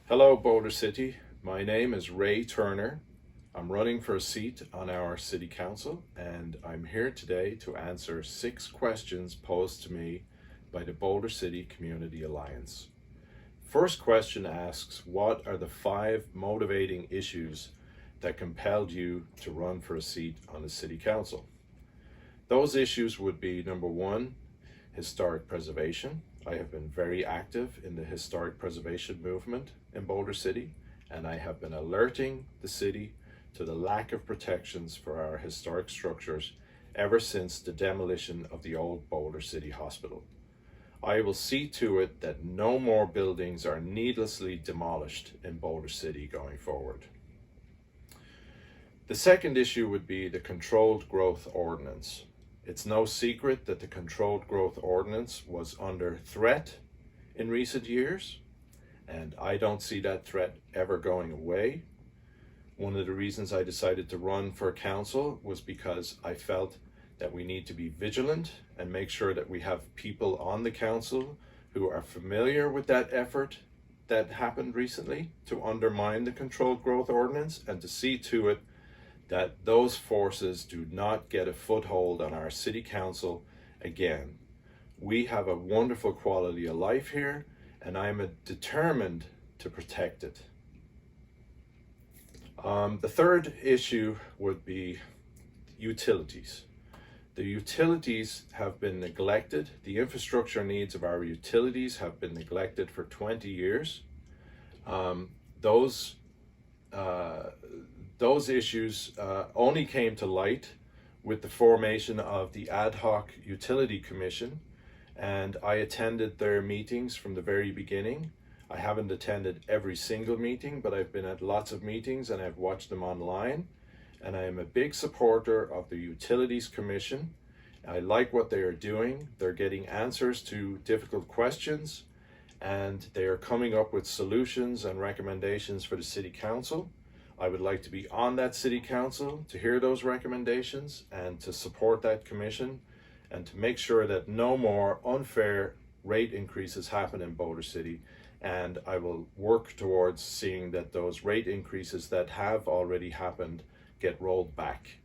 Hello, Boulder City. My name is Ray Turner. I'm running for a seat on our City Council, and I'm here today to answer 6 questions posed to me by the Boulder City Community Alliance. First question asks, what are the 5 motivating issues that compelled you to run for a seat on the City Council? Those issues would be number 1, historic preservation. I have been very active in the historic preservation movement in Boulder City, and I have been alerting the city to the lack of protections for our historic structures ever since the demolition of the old Boulder City Hospital. I will see to it that no more buildings are needlessly demolished in Boulder City going forward. The second issue would be the Controlled Growth Ordinance. It's no secret that the Controlled Growth Ordinance was under threat in recent years, and I don't see that threat ever going away. One of the reasons I decided to run for council was because I felt that we need to be vigilant and make sure that we have people on the council who are familiar with that effort that happened recently to undermine the Controlled Growth Ordinance, and to see to it that those forces do not get a foothold on our city council again. We have a wonderful quality of life here, and I am determined to protect it. The third issue would be utilities. The utilities have been neglected. The infrastructure needs of our utilities have been neglected for 20 years. Those issues only came to light with the formation of the Ad Hoc Utility Commission, and I attended their meetings from the very beginning. I haven't attended every single meeting, but I've been at lots of meetings and I've watched them online, and I am a big supporter of the Utilities Commission. I like what they are doing. They're getting answers to difficult questions, and they are coming up with solutions and recommendations for the City Council. I would like to be on that City Council to hear those recommendations and to support that commission and to make sure that no more unfair rate increases happen in Boulder City. And I will work towards seeing that those rate increases that have already happened get rolled back.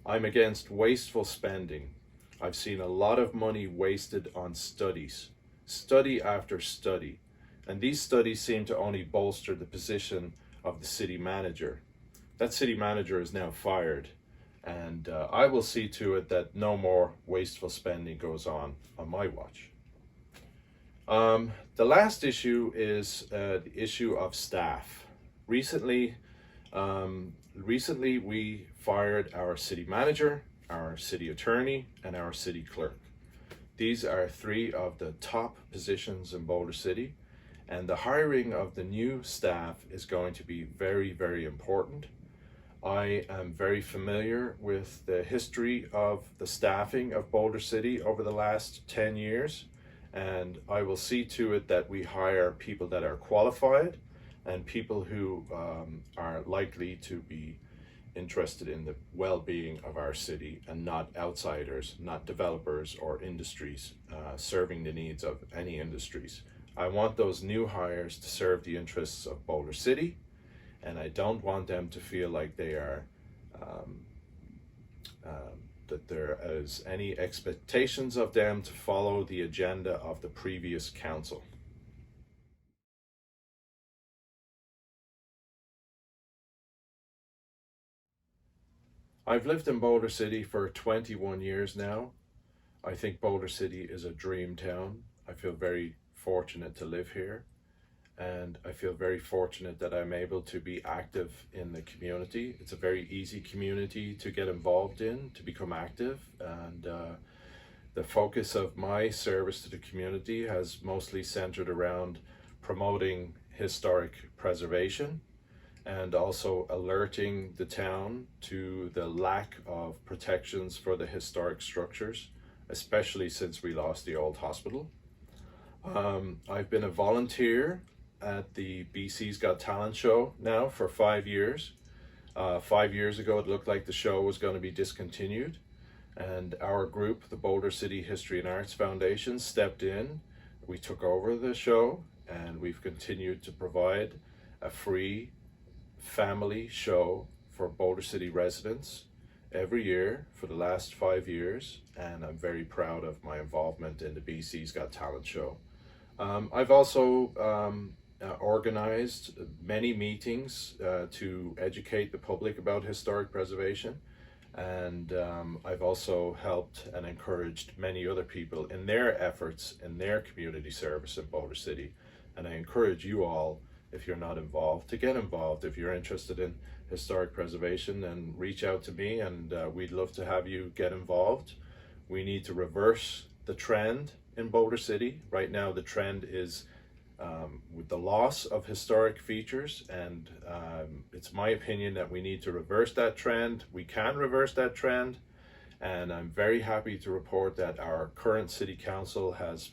I'm against wasteful spending. I've seen a lot of money wasted on studies, study after study. And these studies seem to only bolster the position of the city manager. That city manager is now fired, and I will see to it that no more wasteful spending goes on my watch. The last issue is the issue of staff. Recently we fired our city manager, our city attorney, and our city clerk. These are 3 of the top positions in Boulder City. And the hiring of the new staff is going to be very, very important. I am very familiar with the history of the staffing of Boulder City over the last 10 years, and I will see to it that we hire people that are qualified and people who are likely to be interested in the well-being of our city, and not outsiders, not developers or industries serving the needs of any industries. I want those new hires to serve the interests of Boulder City, and I don't want them to feel like they are that there is any expectations of them to follow the agenda of the previous council. I've lived in Boulder City for 21 years now. I think Boulder City is a dream town. I feel very fortunate to live here, and I feel very fortunate that I'm able to be active in the community. It's a very easy community to get involved in, to become active, and the focus of my service to the community has mostly centered around promoting historic preservation and also alerting the town to the lack of protections for the historic structures, especially since we lost the old hospital. I've been a volunteer at the BC's Got Talent show now for 5 years. 5 years ago, it looked like the show was going to be discontinued, and our group, the Boulder City History and Arts Foundation, stepped in. We took over the show, and we've continued to provide a free family show for Boulder City residents every year for the last 5 years, and I'm very proud of my involvement in the BC's Got Talent show. I've also organized many meetings to educate the public about historic preservation, and I've also helped and encouraged many other people in their efforts in their community service in Boulder City. And I encourage you all, if you're not involved, to get involved. If you're interested in historic preservation, then reach out to me, and we'd love to have you get involved. We need to reverse the trend in Boulder City. Right now the trend is with the loss of historic features, and it's my opinion that we need to reverse that trend. We can reverse that trend, and I'm very happy to report that our current City Council has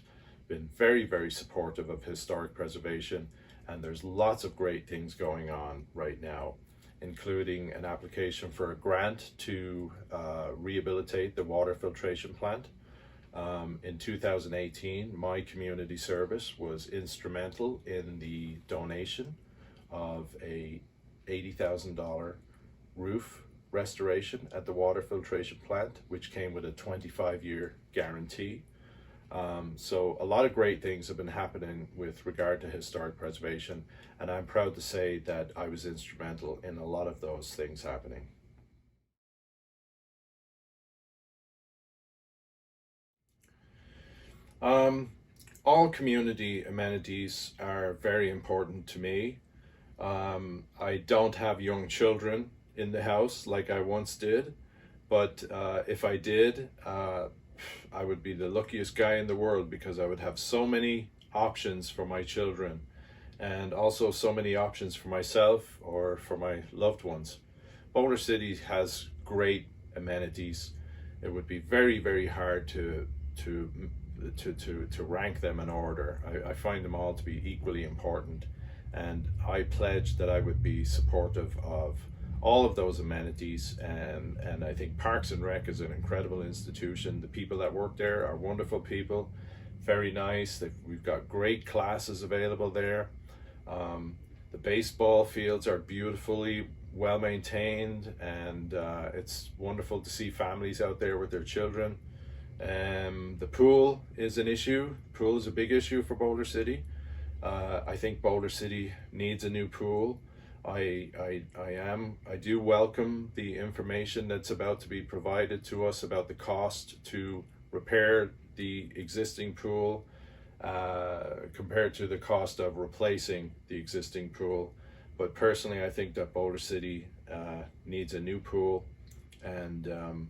been very, very supportive of historic preservation, and there's lots of great things going on right now, including an application for a grant to rehabilitate the water filtration plant. In 2018, my community service was instrumental in the donation of a $80,000 roof restoration at the water filtration plant, which came with a 25-year guarantee. So a lot of great things have been happening with regard to historic preservation, and I'm proud to say that I was instrumental in a lot of those things happening. All community amenities are very important to me. I don't have young children in the house like I once did, but if I did, I would be the luckiest guy in the world, because I would have so many options for my children, and also so many options for myself or for my loved ones. Boulder City has great amenities. It would be very, very hard to rank them in order. I find them all to be equally important, and I pledged that I would be supportive of all of those amenities, and I think Parks and Rec is an incredible institution. The people that work there are wonderful people, very nice. We've got great classes available there. The baseball fields are beautifully well maintained, and it's wonderful to see families out there with their children. The pool is an issue. Pool is a big issue for Boulder City. I think Boulder City needs a new pool. I do welcome the information that's about to be provided to us about the cost to repair the existing pool compared to the cost of replacing the existing pool. But personally, I think that Boulder City needs a new pool, and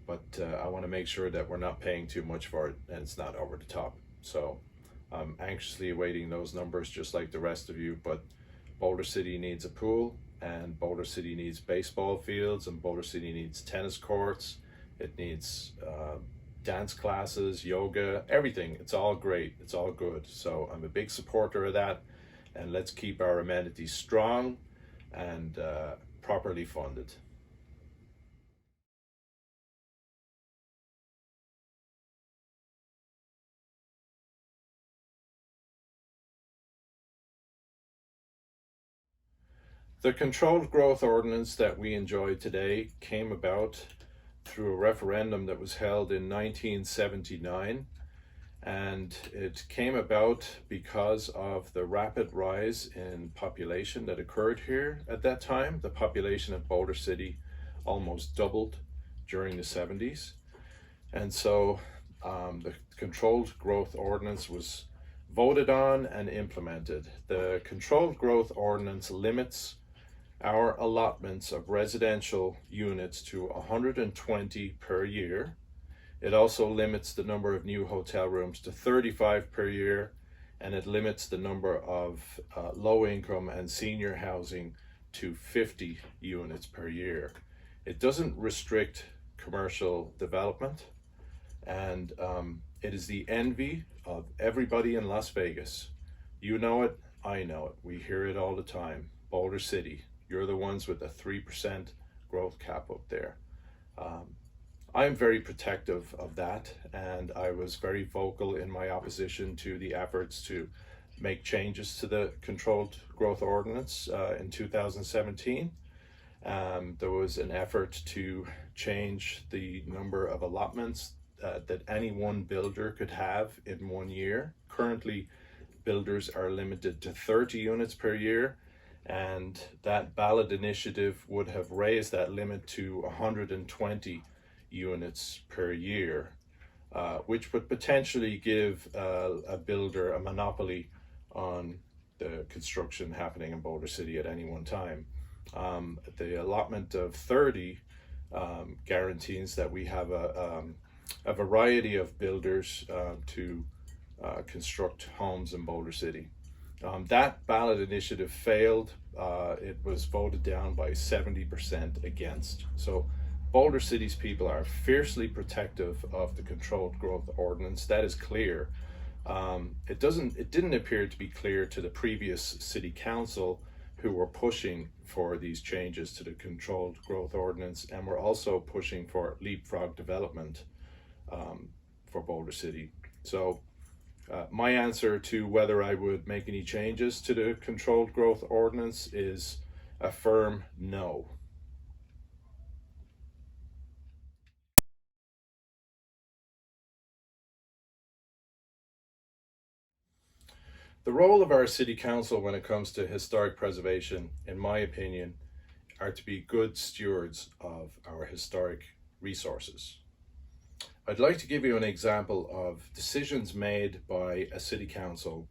but I want to make sure that we're not paying too much for it and it's not over the top. So I'm anxiously awaiting those numbers, just like the rest of you. But Boulder City needs a pool, and Boulder City needs baseball fields, and Boulder City needs tennis courts. It needs dance classes, yoga, everything. It's all great. It's all good. So I'm a big supporter of that, and let's keep our amenities strong and properly funded. The controlled growth ordinance that we enjoy today came about through a referendum that was held in 1979, and it came about because of the rapid rise in population that occurred here at that time. The population of Boulder City almost doubled during the 70s, and so the controlled growth ordinance was voted on and implemented. The controlled growth ordinance limits our allotments of residential units to 120 per year. It also limits the number of new hotel rooms to 35 per year, and it limits the number of low income and senior housing to 50 units per year. It doesn't restrict commercial development, and it is the envy of everybody in Las Vegas. You know it, I know it, we hear it all the time. Boulder City, you're the ones with a 3% growth cap up there. I'm very protective of that, and I was very vocal in my opposition to the efforts to make changes to the controlled growth ordinance in 2017. There was an effort to change the number of allotments that any one builder could have in 1 year. Currently, builders are limited to 30 units per year, and that ballot initiative would have raised that limit to 120 units per year, which would potentially give a builder a monopoly on the construction happening in Boulder City at any one time. The allotment of 30 guarantees that we have a variety of builders to construct homes in Boulder City. That ballot initiative failed. It was voted down by 70% against. So Boulder City's people are fiercely protective of the controlled growth ordinance. That is clear. It didn't appear to be clear to the previous city council, who were pushing for these changes to the controlled growth ordinance, and were also pushing for leapfrog development for Boulder City. So my answer to whether I would make any changes to the controlled growth ordinance is a firm no. The role of our city council when it comes to historic preservation, in my opinion, are to be good stewards of our historic resources. I'd like to give you an example of decisions made by a city council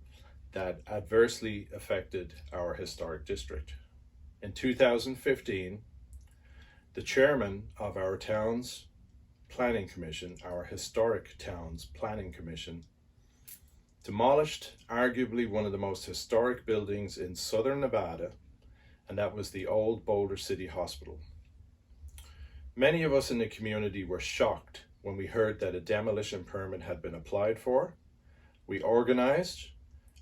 that adversely affected our historic district. In 2015, the chairman of our town's planning commission, our historic town's planning commission, demolished arguably one of the most historic buildings in southern Nevada, and that was the old Boulder City Hospital. Many of us in the community were shocked when we heard that a demolition permit had been applied for. We organized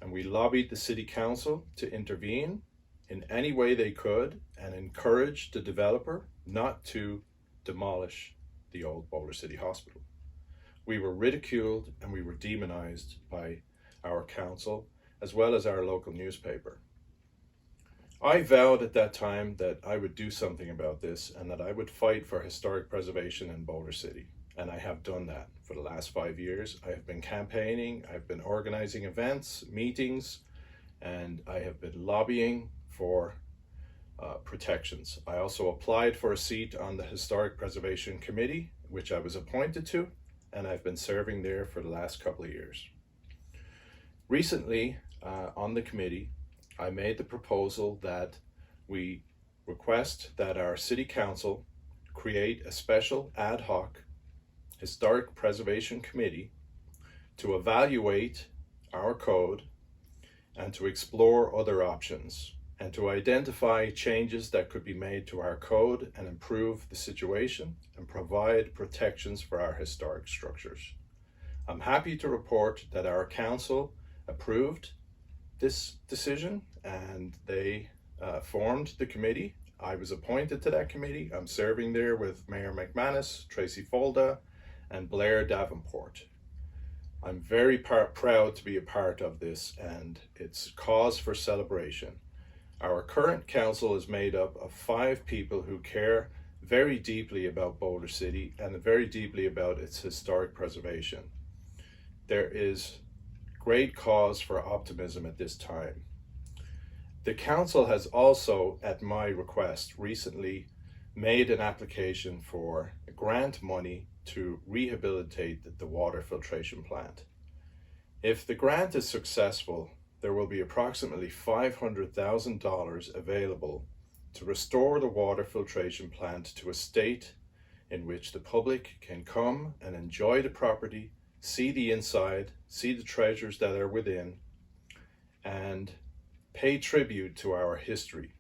and we lobbied the city council to intervene in any way they could and encouraged the developer not to demolish the old Boulder City Hospital. We were ridiculed and we were demonized by our council as well as our local newspaper. I vowed at that time that I would do something about this and that I would fight for historic preservation in Boulder City. And I have done that for the last 5 years. I have been campaigning, I've been organizing events, meetings, and I have been lobbying for protections. I also applied for a seat on the Historic Preservation Committee, which I was appointed to, and I've been serving there for the last couple of years. Recently, on the committee, I made the proposal that we request that our city council create a special ad hoc historic preservation committee to evaluate our code and to explore other options and to identify changes that could be made to our code and improve the situation and provide protections for our historic structures. I'm happy to report that our council approved this decision and they formed the committee. I was appointed to that committee. I'm serving there with Mayor McManus, Tracy Folda, and Blair Davenport. I'm very proud to be a part of this, and it's cause for celebration. Our current council is made up of 5 people who care very deeply about Boulder City and very deeply about its historic preservation. There is great cause for optimism at this time. The council has also, at my request, recently made an application for grant money to rehabilitate the water filtration plant. If the grant is successful, there will be approximately $500,000 available to restore the water filtration plant to a state in which the public can come and enjoy the property, see the inside, see the treasures that are within, and pay tribute to our history.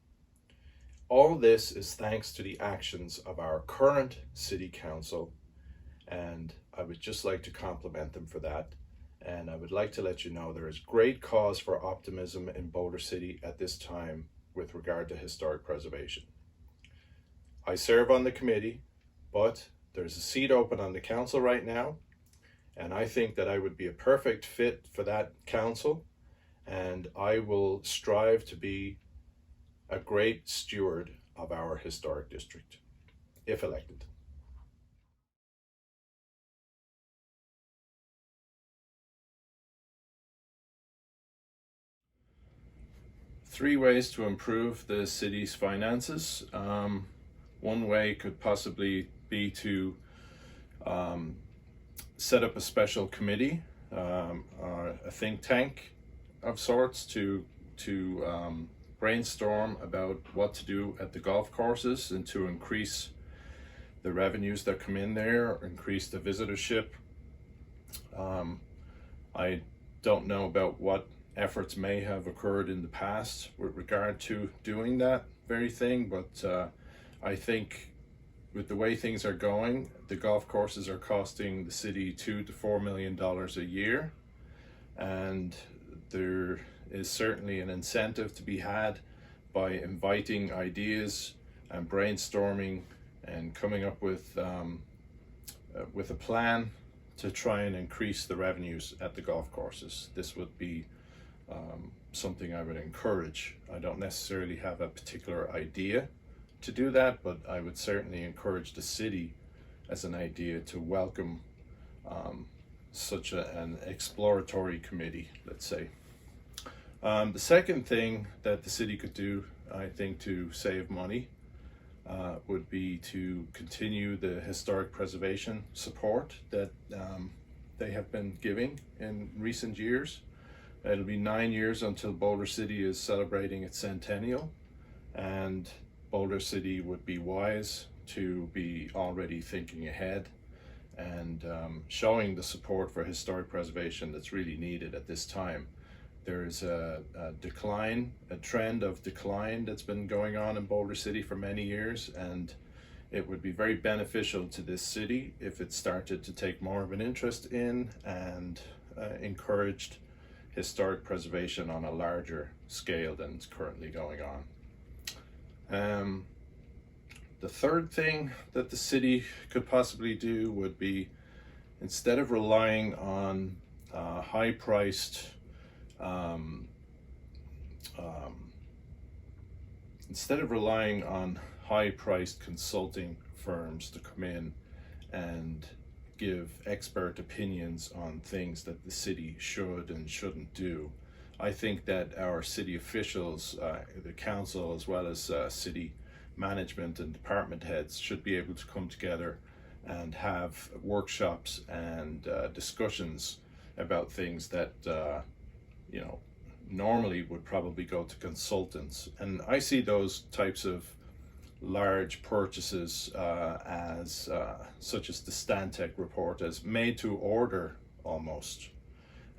All this is thanks to the actions of our current city council, and I would just like to compliment them for that. And I would like to let you know there is great cause for optimism in Boulder City at this time with regard to historic preservation. I serve on the committee, but there's a seat open on the council right now, and I think that I would be a perfect fit for that council, and I will strive to be a great steward of our historic district, if elected. Three ways to improve the city's finances. One way could possibly be to set up a special committee, or a think tank of sorts, to brainstorm about what to do at the golf courses and to increase the revenues that come in there, increase the visitorship. I don't know about what efforts may have occurred in the past with regard to doing that very thing, but I think with the way things are going, the golf courses are costing the city $2 to $4 million a year, and there is certainly an incentive to be had by inviting ideas and brainstorming and coming up with a plan to try and increase the revenues at the golf courses. This would be something I would encourage. I don't necessarily have a particular idea to do that, but I would certainly encourage the city as an idea to welcome such an exploratory committee, let's say. The second thing that the city could do, I think, to save money would be to continue the historic preservation support that they have been giving in recent years. It'll be 9 years until Boulder City is celebrating its centennial, and Boulder City would be wise to be already thinking ahead and showing the support for historic preservation that's really needed at this time. There is a trend of decline that's been going on in Boulder City for many years, and it would be very beneficial to this city if it started to take more of an interest in and encouraged historic preservation on a larger scale than is currently going on. The third thing that the city could possibly do would be, instead of relying on high-priced consulting firms to come in and give expert opinions on things that the city should and shouldn't do, I think that our city officials, the council, as well as city management and department heads, should be able to come together and have workshops and discussions about things that normally would probably go to consultants. And I see those types of large purchases as such as the Stantec report, as made to order almost,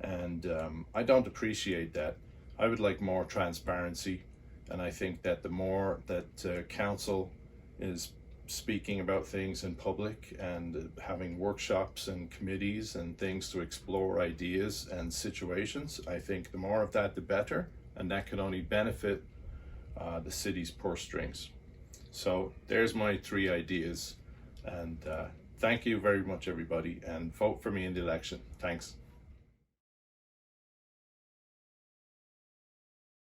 and I don't appreciate that. I would like more transparency, and I think that the more that council is speaking about things in public and having workshops and committees and things to explore ideas and situations, I think the more of that the better, and that can only benefit the city's purse strings. So there's my three ideas, and thank you very much, everybody, and vote for me in the election. Thanks.